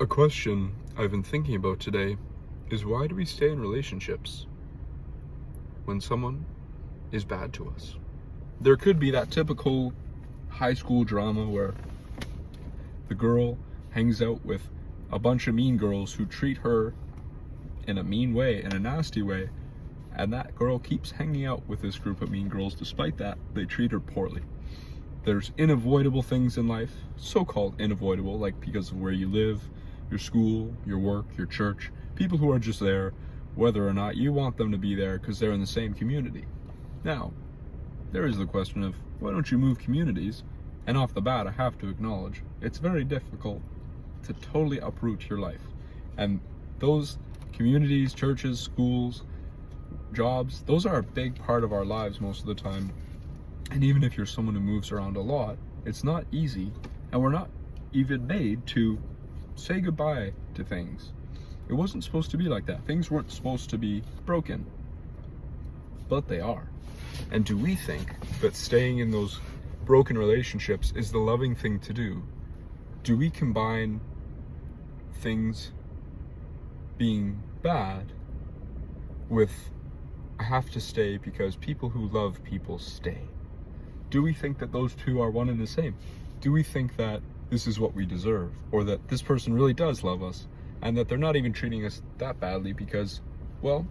A question I've been thinking about today is, why do we stay in relationships when someone is bad to us? There could be that typical high school drama where the girl hangs out with a bunch of mean girls who treat her in a mean way, in a nasty way, and that girl keeps hanging out with this group of mean girls. Despite that, they treat her poorly. There's unavoidable things in life, so-called unavoidable, like because of where you live, your school, your work, your church, people who are just there, whether or not you want them to be there because they're in the same community. Now, there is the question of, why don't you move communities? And off the bat, I have to acknowledge, it's very difficult to totally uproot your life. And those communities, churches, schools, jobs, those are a big part of our lives most of the time. And even if you're someone who moves around a lot, it's not easy, and we're not even made to say goodbye to things. It wasn't supposed to be like that. Things weren't supposed to be broken, but they are. And do we think that staying in those broken relationships is the loving thing to do? Do we combine things being bad with, I have to stay because people who love people stay? Do we think that those two are one and the same? Do we think that this is what we deserve, or that this person really does love us, and that they're not even treating us that badly because, well,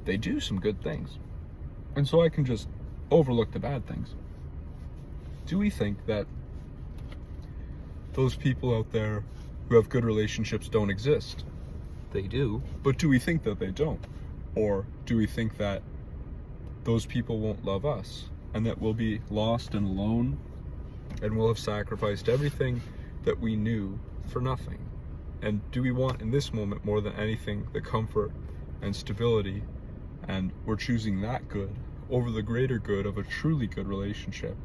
they do some good things, and so I can just overlook the bad things? Do we think that those people out there who have good relationships don't exist? They do, but do we think that they don't? Or do we think that those people won't love us, and that we'll be lost and alone, and we'll have sacrificed everything that we knew for nothing? And do we want, in this moment more than anything, the comfort and stability, and we're choosing that good over the greater good of a truly good relationship?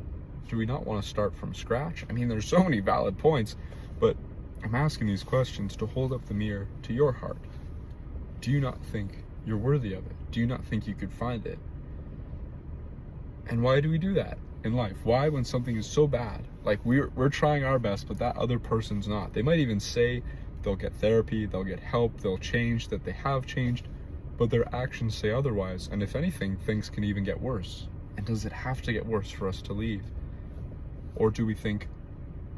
Do we not want to start from scratch? I mean, there's so many valid points, but I'm asking these questions to hold up the mirror to your heart. Do you not think you're worthy of it? Do you not think you could find it? And why do we do that in life? Why, when something is so bad, like we're trying our best, but that other person's not? They might even say they'll get therapy, they'll get help, they'll change, that they have changed, but their actions say otherwise. And if anything, things can even get worse. And does it have to get worse for us to leave? Or do we think,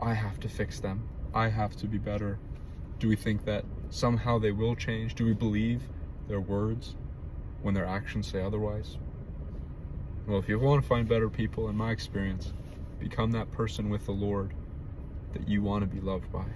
I have to fix them, I have to be better? Do we think that somehow they will change? Do we believe their words when their actions say otherwise? Well, if you want to find better people, in my experience, become that person with the Lord that you want to be loved by.